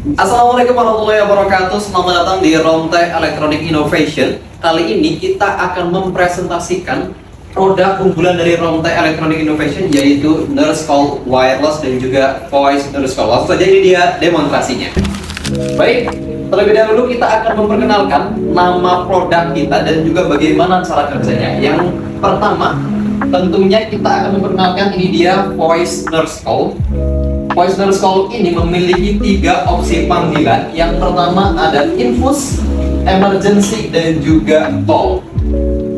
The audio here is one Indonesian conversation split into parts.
Assalamualaikum warahmatullahi wabarakatuh. Selamat datang di Romtech Electronic Innovation. Kali ini kita akan mempresentasikan produk unggulan dari Romtech Electronic Innovation, yaitu Nurse Call Wireless dan juga Voice Nurse Call. Langsung saja, ini dia demonstrasinya. Baik, terlebih dahulu kita akan memperkenalkan nama produk kita dan juga bagaimana cara kerjanya. Yang pertama, tentunya kita akan memperkenalkan ini dia Voice Nurse Call. Voice Nurse Call ini memiliki 3 opsi panggilan. Yang pertama ada infus, emergency, dan juga call.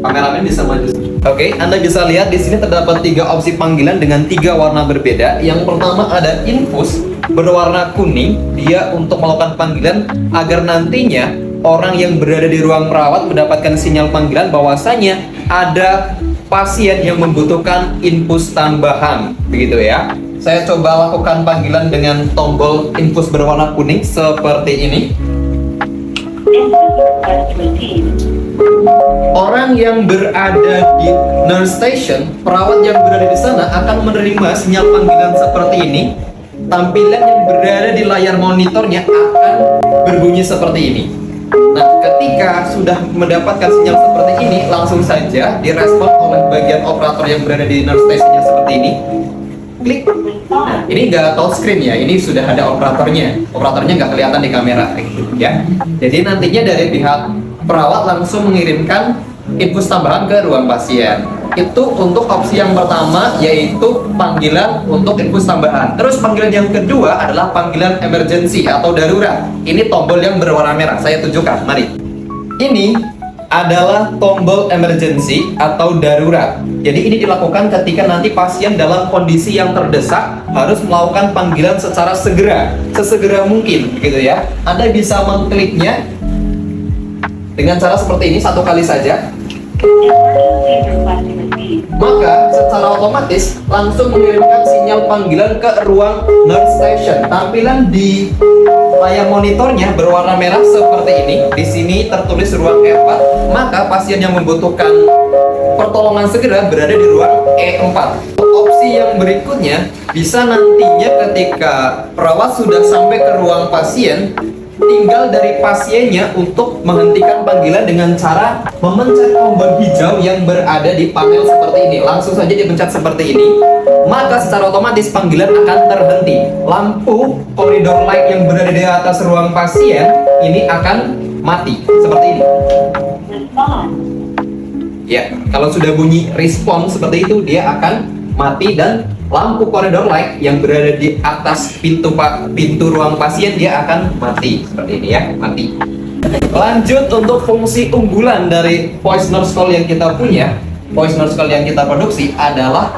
Kameramen bisa maju. Oke, Anda bisa lihat di sini terdapat 3 opsi panggilan dengan 3 warna berbeda. Yang pertama ada infus, berwarna kuning. Dia untuk melakukan panggilan agar nantinya orang yang berada di ruang perawat mendapatkan sinyal panggilan bahwasanya ada pasien yang membutuhkan infus tambahan, begitu ya. Saya coba lakukan panggilan dengan tombol infus berwarna kuning seperti ini. Orang yang berada di nurse station, perawat yang berada di sana akan menerima sinyal panggilan seperti ini. Tampilan yang berada di layar monitornya akan berbunyi seperti ini. Nah, ketika sudah mendapatkan sinyal seperti ini, langsung saja direspon oleh bagian operator yang berada di nurse stationnya seperti ini. Klik. Nah, ini nggak touchscreen ya, ini sudah ada operatornya. Operatornya nggak kelihatan di kamera, ya. Jadi nantinya dari pihak perawat langsung mengirimkan infus tambahan ke ruang pasien. Itu untuk opsi yang pertama, yaitu panggilan untuk infus tambahan. Terus panggilan yang kedua adalah panggilan emergency atau darurat. Ini tombol yang berwarna merah, saya tunjukkan, mari. Ini adalah tombol emergency atau darurat. Jadi ini dilakukan ketika nanti pasien dalam kondisi yang terdesak harus melakukan panggilan secara segera, sesegera mungkin, gitu ya. Anda bisa mengkliknya dengan cara seperti ini, 1 kali saja. Maka secara otomatis langsung mengirimkan sinyal panggilan ke ruang nurse station. Tampilan di layar monitornya berwarna merah seperti ini. Di sini tertulis ruang E4. Maka pasien yang membutuhkan pertolongan segera berada di ruang E4. Opsi yang berikutnya bisa nantinya ketika perawat sudah sampai ke ruang pasien, tinggal dari pasiennya untuk menghentikan panggilan dengan cara memencet tombol hijau yang berada di panel seperti ini. Langsung saja dipencet seperti ini, maka secara otomatis panggilan akan terhenti. Lampu koridor light yang berada di atas ruang pasien ini akan mati seperti ini. Ya, kalau sudah bunyi respon seperti itu, dia akan mati, dan lampu koridor light yang berada di atas pintu ruang pasien dia akan mati seperti ini ya, mati. Lanjut untuk fungsi unggulan dari Voice Nurse Call yang kita punya, Voice Nurse Call yang kita produksi adalah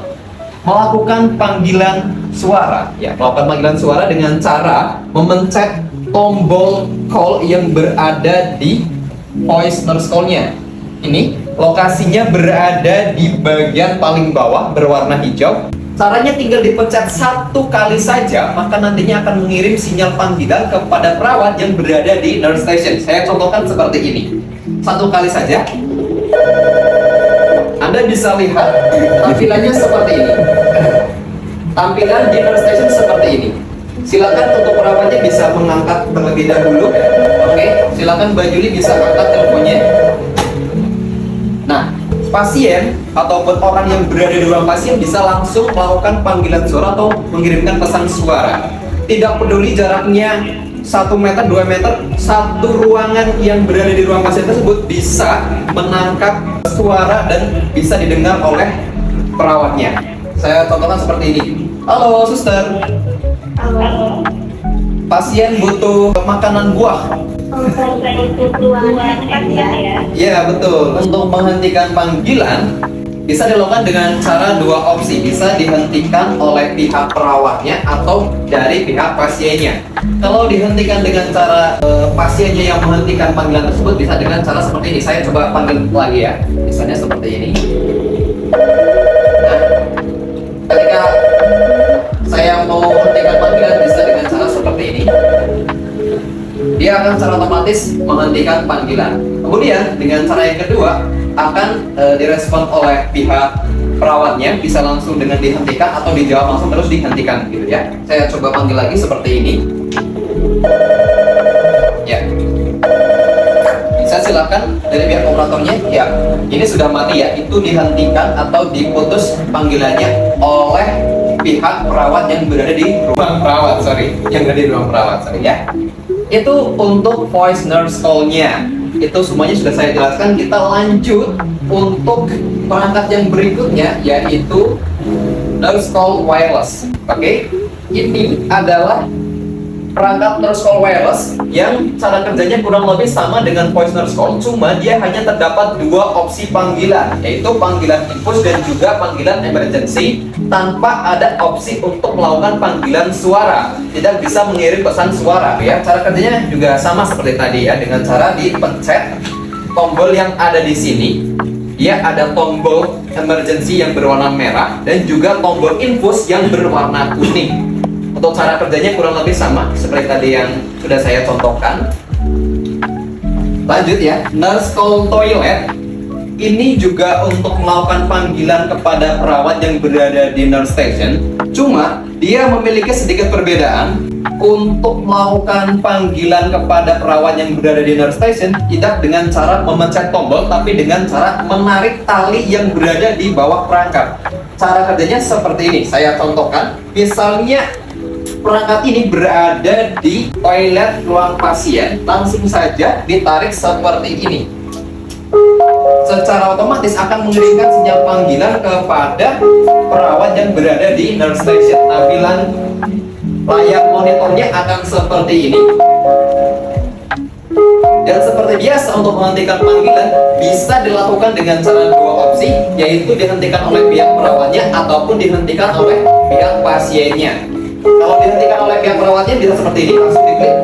melakukan panggilan suara ya, melakukan panggilan suara dengan cara memencet tombol call yang berada di Voice Nurse Call-nya. Ini lokasinya berada di bagian paling bawah berwarna hijau. Caranya tinggal dipencet 1 kali saja, maka nantinya akan mengirim sinyal panggilan kepada perawat yang berada di nurse station. Saya contohkan seperti ini. 1 kali saja. Anda bisa lihat tampilannya seperti ini. Tampilan di nurse station seperti ini. Silakan untuk perawatnya bisa mengangkat terlebih dahulu. Oke, silakan Mbak Juli bisa angkat teleponnya. Nah, pasien ataupun orang yang berada di ruang pasien bisa langsung melakukan panggilan suara atau mengirimkan pesan suara. Tidak peduli jaraknya 1 meter, 2 meter, satu ruangan yang berada di ruang pasien tersebut bisa menangkap suara dan bisa didengar oleh perawatnya. Saya contohkan seperti ini. Halo, suster. Halo. Pasien butuh makanan buah. Ya, betul. Untuk menghentikan panggilan bisa dilakukan dengan cara 2 opsi. Bisa dihentikan oleh pihak perawatnya atau dari pihak pasiennya. Kalau dihentikan dengan cara pasiennya yang menghentikan panggilan tersebut, bisa dengan cara seperti ini. Saya coba panggil lagi ya. Misalnya seperti ini. Nah, ketika saya mau hentikan panggilan, bisa dengan cara seperti ini. Dia akan secara otomatis menghentikan panggilan. Kemudian dengan cara yang kedua akan direspon oleh pihak perawatnya, bisa langsung dengan dihentikan atau dijawab langsung terus dihentikan gitu ya. Saya coba panggil lagi seperti ini. dari pihak operatornya, ya ini sudah mati ya, itu dihentikan atau diputus panggilannya oleh pihak perawat yang berada di ruang perawat, ya. Itu untuk voice nurse call-nya. Itu semuanya sudah saya jelaskan. Kita lanjut untuk perangkat yang berikutnya, yaitu nurse call wireless. Oke, ini adalah perangkat nurse call wireless yang cara kerjanya kurang lebih sama dengan voice nurse call, cuma dia hanya terdapat dua opsi panggilan, yaitu panggilan infus dan juga panggilan emergency, tanpa ada opsi untuk melakukan panggilan suara. Tidak bisa mengirim pesan suara ya. Cara kerjanya juga sama seperti tadi ya, dengan cara dipencet tombol yang ada di sini. Dia ada tombol emergency yang berwarna merah dan juga tombol infus yang berwarna kuning. Untuk cara kerjanya kurang lebih sama seperti tadi yang sudah saya contohkan. Lanjut ya, nurse call toilet. Ini juga untuk melakukan panggilan kepada perawat yang berada di nurse station. Cuma dia memiliki sedikit perbedaan. Untuk melakukan panggilan kepada perawat yang berada di nurse station tidak dengan cara memencet tombol, tapi dengan cara menarik tali yang berada di bawah perangkat. Cara kerjanya seperti ini, saya contohkan. Misalnya perangkat ini berada di toilet ruang pasien, langsung saja ditarik seperti ini. Secara otomatis akan mengirimkan sinyal panggilan kepada perawat yang berada di nurse station. Tampilan layar monitornya akan seperti ini. Dan seperti biasa, untuk menghentikan panggilan bisa dilakukan dengan cara dua opsi, yaitu dihentikan oleh pihak perawatnya ataupun dihentikan oleh pihak pasiennya. Kalau dihentikan oleh pihak perawatnya bisa seperti ini, langsung diklik.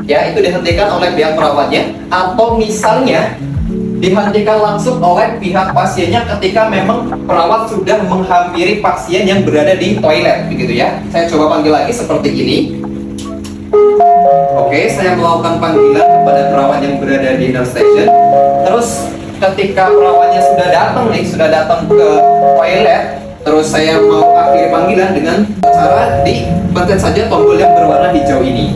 Ya, itu dihentikan oleh pihak perawatnya. Atau misalnya dihentikan langsung oleh pihak pasiennya ketika memang perawat sudah menghampiri pasien yang berada di toilet, begitu ya. Saya coba panggil lagi seperti ini. Oke, saya melakukan panggilan kepada perawat yang berada di nurse station. Terus ketika perawatnya sudah datang ke toilet, terus saya mau akhiri panggilan dengan cara dipencet saja tombol yang berwarna hijau ini.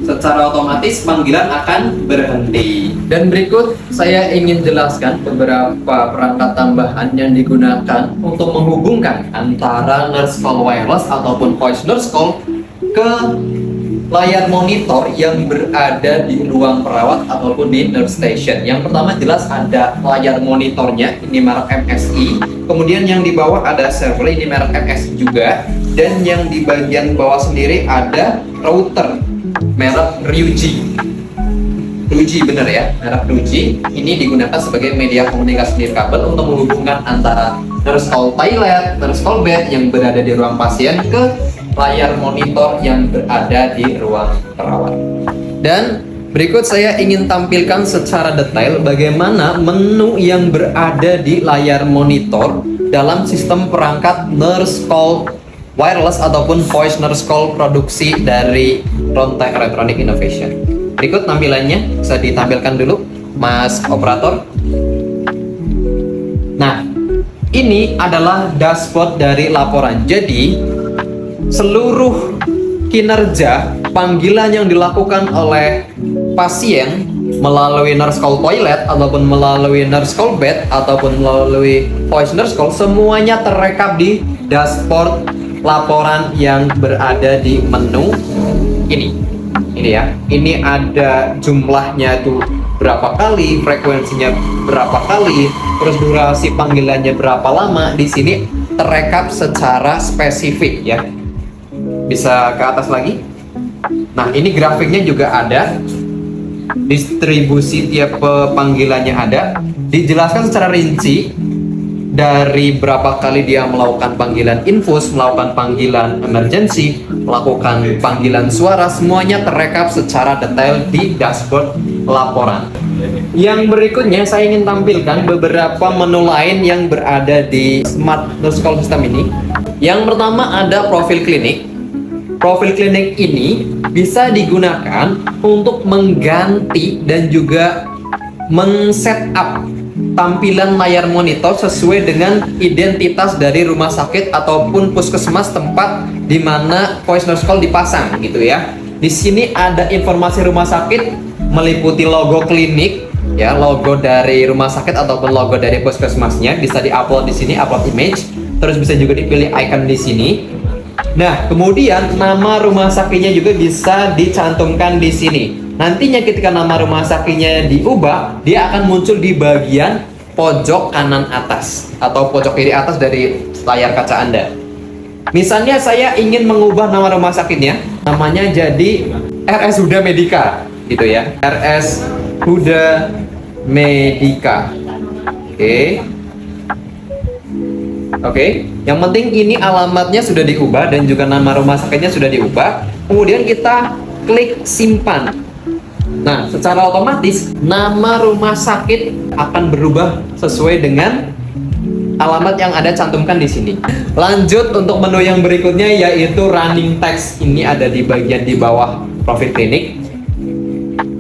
Secara otomatis panggilan akan berhenti. Dan berikut saya ingin jelaskan beberapa perangkat tambahan yang digunakan untuk menghubungkan antara nurse call wireless ataupun voice nurse call ke layar monitor yang berada di ruang perawat ataupun di nurse station. Yang pertama jelas ada layar monitornya, ini merek MSI. Kemudian yang di bawah ada server, ini merek MSI juga. Dan yang di bagian bawah sendiri ada router merek Ryuji. Ryuji bener ya, merek Ryuji. Ini digunakan sebagai media komunikasi nirkabel untuk menghubungkan antara nurse call toilet, nurse call bed yang berada di ruang pasien ke layar monitor yang berada di ruang perawat. Dan berikut saya ingin tampilkan secara detail bagaimana menu yang berada di layar monitor dalam sistem perangkat nurse call wireless ataupun voice nurse call produksi dari Romtech Electronic Innovation. Berikut tampilannya, bisa ditampilkan dulu Mas Operator. Nah, ini adalah dashboard dari laporan. Jadi seluruh kinerja panggilan yang dilakukan oleh pasien melalui nurse call toilet ataupun melalui nurse call bed ataupun melalui voice nurse call, semuanya terekam di dashboard laporan yang berada di menu ini ya. Ini ada jumlahnya itu berapa kali, frekuensinya berapa kali, terus durasi panggilannya berapa lama. Di sini terekam secara spesifik ya. Bisa ke atas lagi. Nah, ini grafiknya juga ada, distribusi tiap panggilannya ada, dijelaskan secara rinci dari berapa kali dia melakukan panggilan infus, melakukan panggilan emergency, melakukan panggilan suara, semuanya terekam secara detail di dashboard laporan. Yang berikutnya saya ingin tampilkan beberapa menu lain yang berada di Smart Nurse Call System ini. Yang pertama ada profil klinik. Profil klinik ini bisa digunakan untuk mengganti dan juga men-setup tampilan layar monitor sesuai dengan identitas dari rumah sakit ataupun puskesmas tempat di mana voice nurse call dipasang gitu ya. Di sini ada informasi rumah sakit, meliputi logo klinik, ya, logo dari rumah sakit ataupun logo dari puskesmasnya, bisa diupload di sini, upload image. Terus bisa juga dipilih icon di sini. Nah, kemudian nama rumah sakitnya juga bisa dicantumkan di sini. Nantinya ketika nama rumah sakitnya diubah, dia akan muncul di bagian pojok kanan atas atau pojok kiri atas dari layar kaca Anda. Misalnya saya ingin mengubah nama rumah sakitnya, namanya jadi RS Huda Medika, gitu ya. RS Huda Medika. Oke, yang penting ini alamatnya sudah diubah dan juga nama rumah sakitnya sudah diubah. Kemudian kita klik simpan. Nah, secara otomatis nama rumah sakit akan berubah sesuai dengan alamat yang ada cantumkan di sini. Lanjut untuk menu yang berikutnya, yaitu running text. Ini ada di bagian di bawah profil klinik.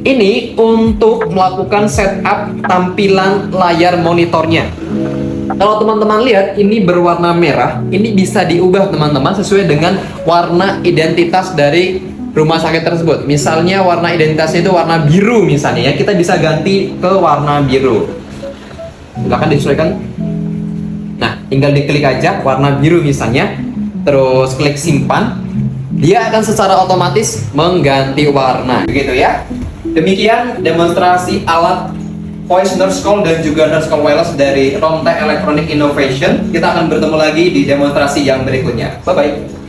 Ini untuk melakukan setup tampilan layar monitornya. Kalau teman-teman lihat, ini berwarna merah. Ini bisa diubah teman-teman sesuai dengan warna identitas dari rumah sakit tersebut. Misalnya warna identitasnya itu warna biru misalnya, ya, kita bisa ganti ke warna biru. Silahkan disesuaikan. Nah, tinggal diklik aja warna biru misalnya, terus klik simpan. Dia akan secara otomatis mengganti warna, begitu ya. Demikian demonstrasi alat Voice Nurse Call dan juga Nurse Call Wireless dari Romtech Electronic Innovation. Kita akan bertemu lagi di demonstrasi yang berikutnya. Bye-bye.